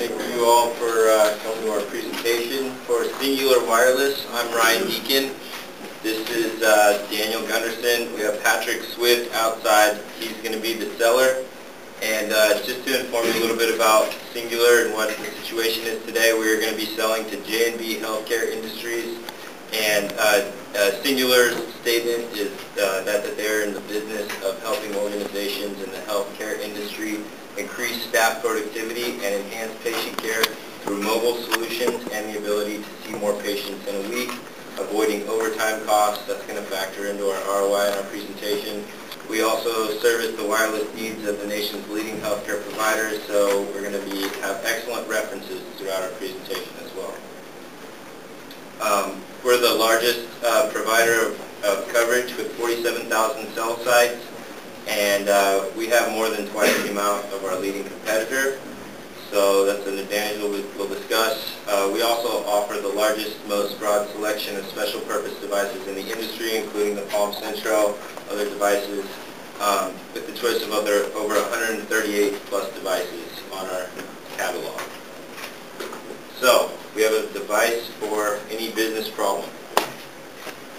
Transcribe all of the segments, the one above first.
Thank you all for coming to our presentation. For Cingular Wireless, I'm Ryan Deacon. This is Daniel Gunderson. We have Patrick Swift outside. He's going to be the seller. And just to inform you a little bit about Cingular and what the situation is today, we are going to be selling to J&B Healthcare Industries. And Cingular's statement is that they're in the business of helping organizations in the healthcare industry increase staff productivity and enhance patient care through mobile solutions and the ability to see more patients in a week, avoiding overtime costs. That's going to factor into our ROI in our presentation. We also service the wireless needs of the nation's leading healthcare providers, so we're going to have excellent references throughout our presentation as well. We're the largest provider of coverage with 47,000 cell sites, and we have more than twice the amount of our leading competitor, so that's an advantage we'll discuss. We also offer the largest, most broad selection of special purpose devices in the industry, including the Palm Centro, other devices, with the choice of over 138 plus devices on our catalog. So, we have a device for any business problem.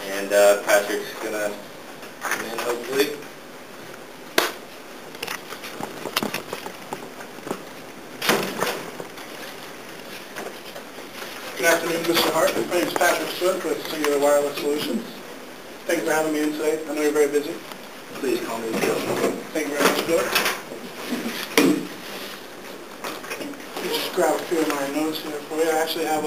And Patrick's going to come in, hopefully. Good afternoon, Mr. Hart. My name is Patrick Swift with Cingular Wireless Solutions. Thank you for having me in today. I know you're very busy. Please call me Bill. Thank you very much, Bill. Let me just grab a few of my notes here for you. I actually have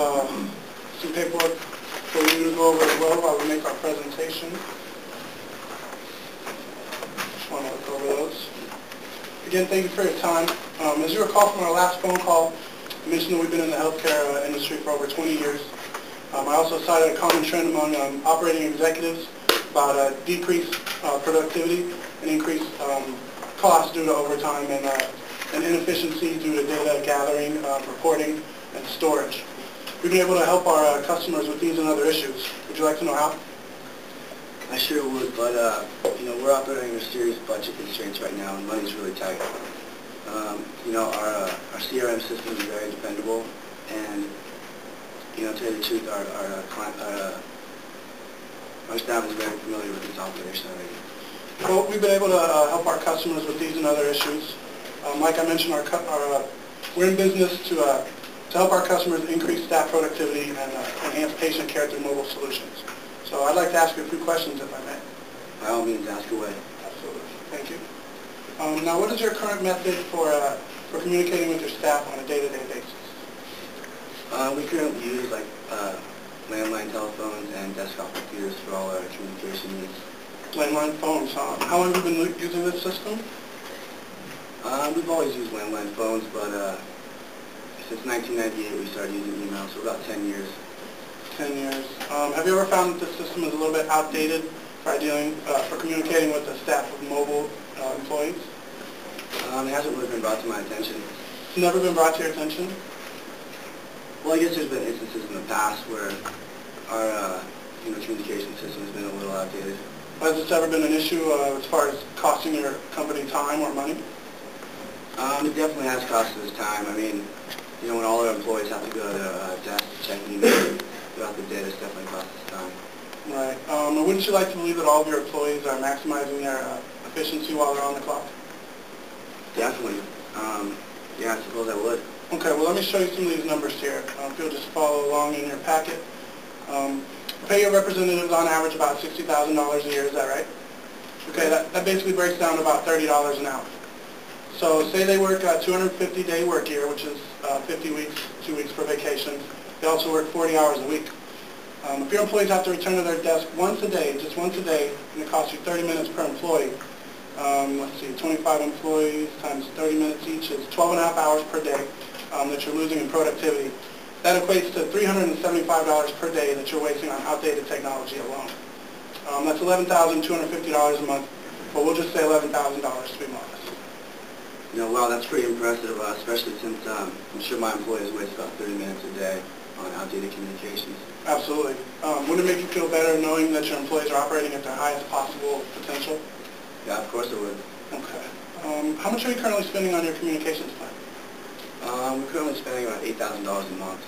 some paperwork for you to go over as well while we make our presentation. Just want to look over those. Again, thank you for your time. As you recall from our last phone call, I mentioned that we've been in the healthcare industry for over 20 years. I also cited a common trend among operating executives about decreased productivity and increased costs due to overtime and inefficiency due to data gathering, reporting, and storage. We've been able to help our customers with these and other issues. Would you like to know how? I sure would, but we're operating under serious budget constraints right now, and money's really tight. Our CRM system is very dependable, and to tell you the truth, our staff is very familiar with this operation already. Well, we've been able to help our customers with these and other issues. Like I mentioned, we're in business to help our customers increase staff productivity and enhance patient care through mobile solutions. So I'd like to ask you a few questions, if I may. By all means, ask away. Absolutely. Thank you. Now, what is your current method for communicating with your staff on a day-to-day basis? We currently use landline telephones and desktop computers for all our communication needs. Landline phones, huh? How long have you been using this system? We've always used landline phones, but since 1998 we started using email, so about 10 years. 10 years. Have you ever found that the system is a little bit outdated for communicating with the staff of mobile employees? It hasn't really been brought to my attention. It's never been brought to your attention? Well, I guess there's been instances in the past where our communication system has been a little outdated. Has this ever been an issue as far as costing your company time or money? It definitely has cost us time. I mean, when all our employees have to go to their desk to check email throughout the day, it's definitely cost us time. Right. Wouldn't you like to believe that all of your employees are maximizing their efficiency while they're on the clock? Definitely. Yeah, I suppose I would. Okay, well let me show you some of these numbers here. If you'll just follow along in your packet. Pay your representatives on average about $60,000 a year, is that right? Okay, that basically breaks down to about $30 an hour. So say they work a 250-day work year, which is 50 weeks, 2 weeks for vacation. They also work 40 hours a week. If your employees have to return to their desk once a day, just once a day, and it costs you 30 minutes per employee, let's see, 25 employees times 30 minutes each is 12 and a half hours per day that you're losing in productivity. That equates to $375 per day that you're wasting on outdated technology alone. That's $11,250 a month, but we'll just say $11,000 to be modest. Wow, that's pretty impressive, especially since I'm sure my employees waste about 30 minutes a day on outdated communications. Absolutely. Wouldn't it make you feel better knowing that your employees are operating at their highest possible potential? Yeah, of course it would. Okay. How much are you currently spending on your communications plan? We're currently spending around $8,000 a month.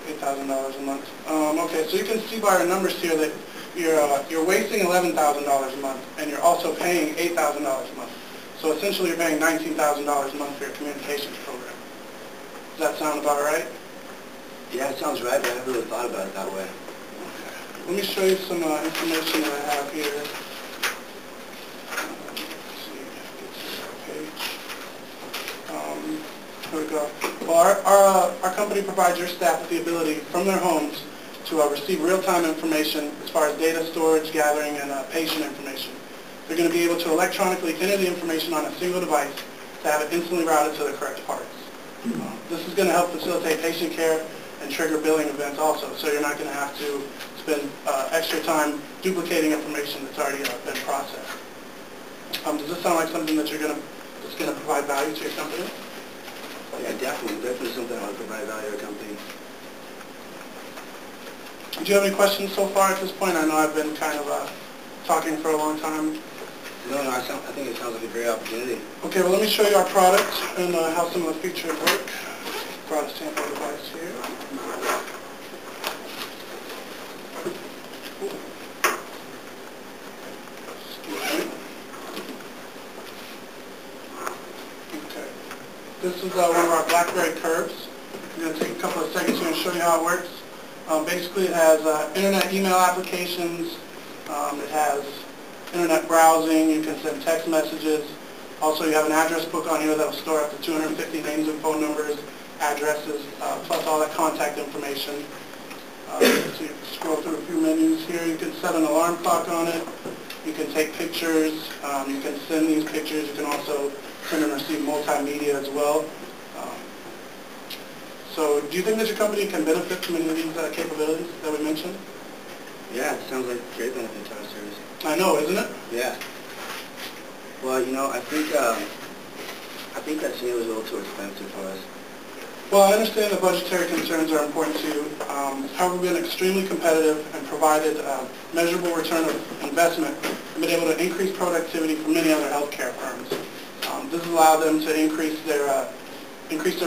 $8,000 a month. Okay, so you can see by our numbers here that you're wasting $11,000 a month, and you're also paying $8,000 a month. So essentially, you're paying $19,000 a month for your communications program. Does that sound about right? Yeah, it sounds right, but I never really thought about it that way. Okay. Let me show you some information that I have here. Let's see, get to our page. Here we go. Well, our company provides your staff with the ability from their homes to receive real-time information as far as data storage, gathering, and patient information. They're going to be able to electronically enter the information on a single device to have it instantly routed to the correct parts. This is going to help facilitate patient care and trigger billing events also, so you're not going to have to spend extra time duplicating information that's already been processed. Does this sound like something that's going to provide value to your company? Yeah, definitely something I would provide value to a company. Do you have any questions so far at this point? I know I've been kind of talking for a long time. No, I think it sounds like a great opportunity. Okay, well let me show you our product and how some of the features work. Brought a sample device here. Excuse me. Okay. This is one of our BlackBerry curves. I'm going to take a couple of seconds here and show you how it works. Basically, it has internet email applications. It has internet browsing. You can send text messages. Also, you have an address book on here that will store up to 250 names and phone numbers, addresses, plus all that contact information. So you can scroll through a few menus here. You can set an alarm clock on it. You can take pictures. You can send these pictures. You can also send and receive multimedia as well. So do you think that your company can benefit from any of these capabilities that we mentioned? Yeah, it sounds like a great benefit to our service. I know, isn't it? Yeah. Well, you know, I think that Cingular is a little too expensive for us. Well, I understand the budgetary concerns are important to you. However, we've been extremely competitive and provided measurable return of investment and been able to increase productivity for many other healthcare firms. This has allowed them to increase their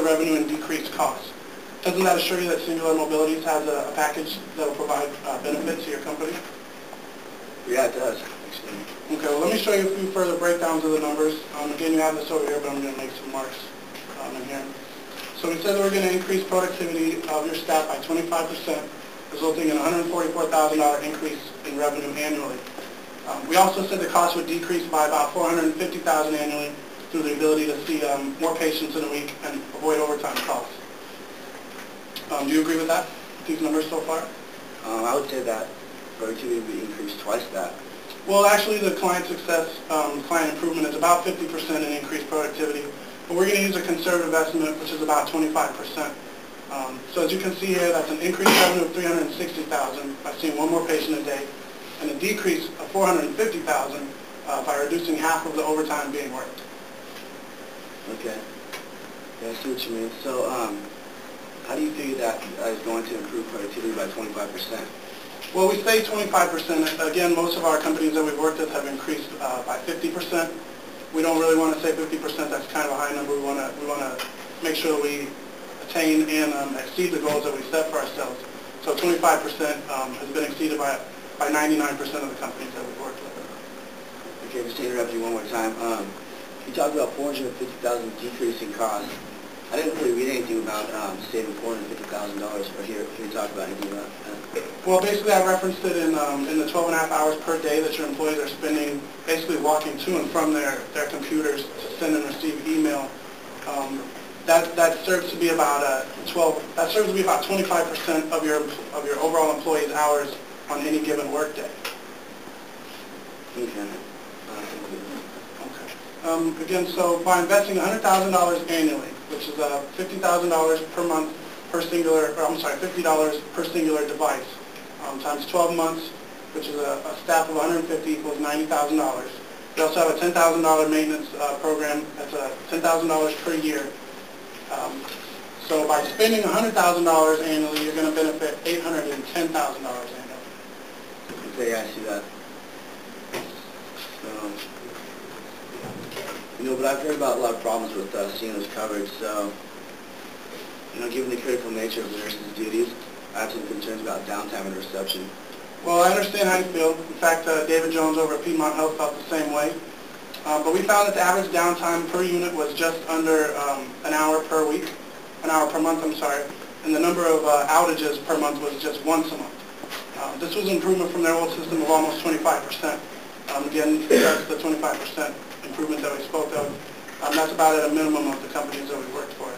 revenue and decrease costs. Doesn't that assure you that Cingular Mobilities has a package that will provide benefit to your company? Yeah, it does, actually. Okay, well, let me show you a few further breakdowns of the numbers. Again, you have this over here, but I'm going to make some marks in here. So we said that we're going to increase productivity of your staff by 25%, resulting in a $144,000 increase in revenue annually. We also said the cost would decrease by about $450,000 annually through the ability to see more patients in a week and avoid overtime costs. Do you agree with that, these numbers so far? I would say that productivity would be increased twice that. Well, actually, the client success, client improvement is about 50% in increased productivity, but we're going to use a conservative estimate, which is about 25%. So as you can see here, that's an increased revenue of $360,000 by seeing one more patient a day, and a decrease of $450,000 by reducing half of the overtime being worked. Okay. Yeah, I see what you mean. So, how do you figure that is going to improve productivity by 25%? Well, we say 25%. Again, most of our companies that we've worked with have increased by 50%. We don't really want to say 50%. That's kind of a high number. We want to make sure that we attain and exceed the goals that we set for ourselves. So 25% has been exceeded by 99% of the companies that we've worked with. Okay, just to interrupt you one more time. You talked about $450,000 decrease in cost. I didn't really read anything about saving $450,000 or hear you talk about anything about that. Well, basically I referenced it in the 12.5 hours per day that your employees are spending basically walking to and from their computers to send and receive email. That serves to be about 25% of your overall employees' hours on any given workday. Okay. Again, so by investing $100,000 annually, which is $50,000 per month per singular, or I'm sorry, $50 per singular device, times 12 months, which is a staff of 150 equals $90,000. We also have a $10,000 maintenance program. That's $10,000 per year. So by spending $100,000 annually, you're going to benefit $810,000 annually. Okay, yeah, I see that. So, you know, but I've heard about a lot of problems with Cingular's coverage, so given the critical nature of the nurse's duties, I have some concerns about downtime and reception. Well, I understand how you feel. In fact, David Jones over at Piedmont Health felt the same way. But we found that the average downtime per unit was just under an hour per week, an hour per month, I'm sorry, and the number of outages per month was just once a month. This was an improvement from their old system of almost 25%. Again, that's the 25% improvement that we spoke of. That's about at a minimum of the companies that we worked for.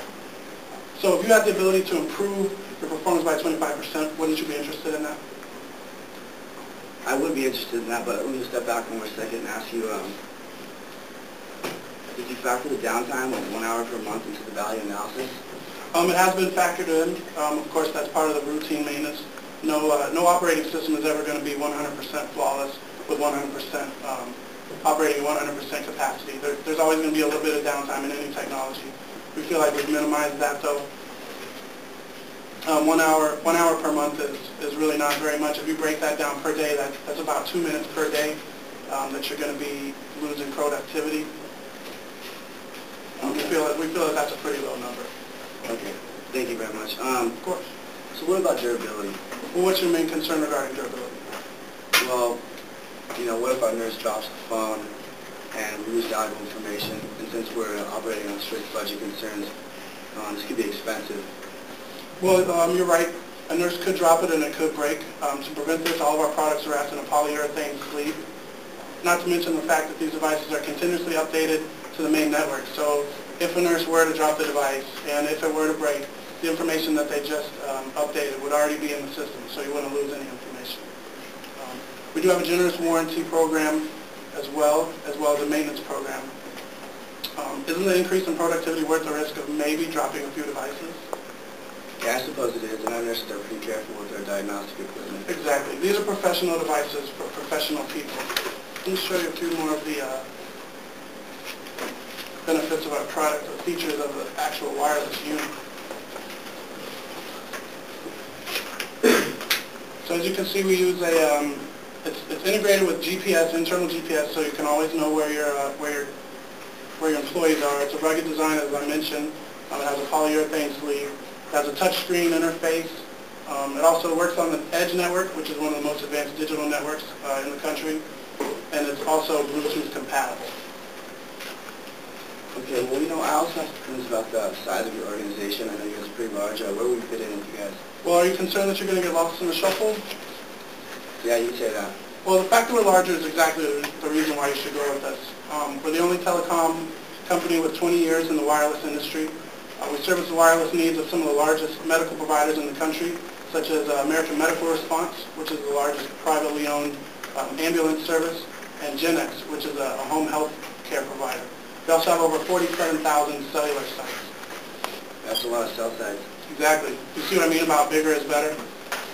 So if you had the ability to improve your performance by 25%, wouldn't you be interested in that? I would be interested in that, but let me just step back for a second and ask you, did you factor the downtime of 1 hour per month into the value analysis? It has been factored in. Of course, that's part of the routine maintenance. No operating system is ever going to be 100% flawless with 100% operating 100% capacity. There's always going to be a little bit of downtime in any technology. We feel like we've minimized that, though. 1 hour per month is really not very much. If you break that down per day, that's about 2 minutes per day that you're going to be losing productivity. We feel that that's a pretty low number. Okay, thank you very much. Of course. So what about durability? Well, what's your main concern regarding durability? Well, what if our nurse drops the phone and we lose valuable information? And since we're operating on strict budget concerns, this could be expensive. Well, you're right. A nurse could drop it and it could break. To prevent this, all of our products are wrapped in a polyurethane sleeve. Not to mention the fact that these devices are continuously updated to the main network. So if a nurse were to drop the device and if it were to break, the information that they just updated would already be in the system, so you wouldn't lose any information. We do have a generous warranty program as well as a maintenance program. Isn't the increase in productivity worth the risk of maybe dropping a few devices? Yeah, I suppose it is, and our nurses are pretty careful with their diagnostic equipment. Exactly. These are professional devices for professional people. Let me show you a few more of the benefits of our product, the features of the actual wireless unit. So as you can see, we use it's integrated with GPS, internal GPS, so you can always know where your employees are. It's a rugged design, as I mentioned. It has a polyurethane sleeve. It has a touchscreen interface. It also works on the Edge network, which is one of the most advanced digital networks in the country, and it's also Bluetooth compatible. Okay, well, I also have concerns about the size of your organization. I know you guys are pretty large. Where would we fit in with you guys? Well, are you concerned that you're going to get lost in the shuffle? Yeah, you can say that. Well, the fact that we're larger is exactly the reason why you should go with us. We're the only telecom company with 20 years in the wireless industry. We service the wireless needs of some of the largest medical providers in the country, such as American Medical Response, which is the largest privately owned ambulance service, and Genex, which is a home health care provider. We also have over 47,000 cellular sites. That's a lot of cell sites. Exactly. You see what I mean about bigger is better?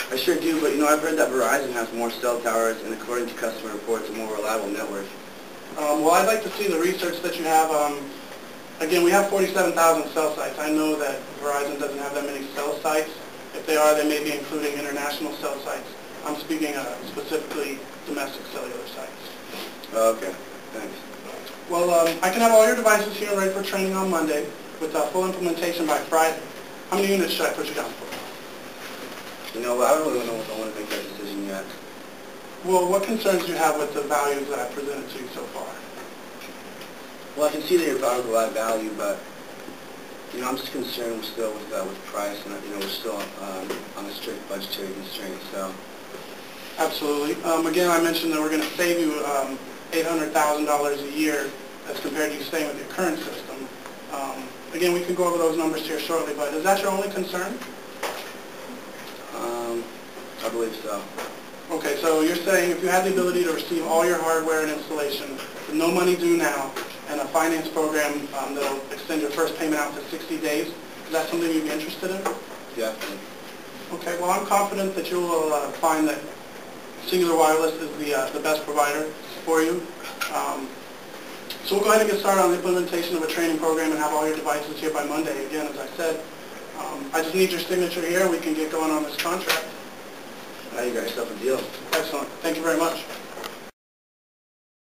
I sure do, but I've heard that Verizon has more cell towers and according to customer reports, a more reliable network. Well, I'd like to see the research that you have. Again, we have 47,000 cell sites. I know that Verizon doesn't have that many cell sites. If they are, they may be including international cell sites. I'm speaking specifically domestic cellular sites. Okay, thanks. Well, I can have all your devices here ready for training on Monday with full implementation by Friday. How many units should I put you down for? I don't really know if I want to make that decision yet. Well, what concerns do you have with the values that I've presented to you so far? Well, I can see that your product will add value, but I'm just concerned still with price, and we're still on a strict budgetary constraint. So. Absolutely. Again, I mentioned that we're going to save you $800,000 a year as compared to you staying with your current system. Again, we can go over those numbers here shortly, but is that your only concern? I believe so. Okay, so you're saying if you had the ability to receive all your hardware and installation with no money due now and a finance program that will extend your first payment out to 60 days, is that something you'd be interested in? Definitely. Okay, well, I'm confident that you will find that Cingular Wireless is the best provider for you. So we'll go ahead and get started on the implementation of a training program and have all your devices here by Monday. Again, as I said, I just need your signature here and we can get going on this contract. Now you got yourself a deal. Excellent. Thank you very much.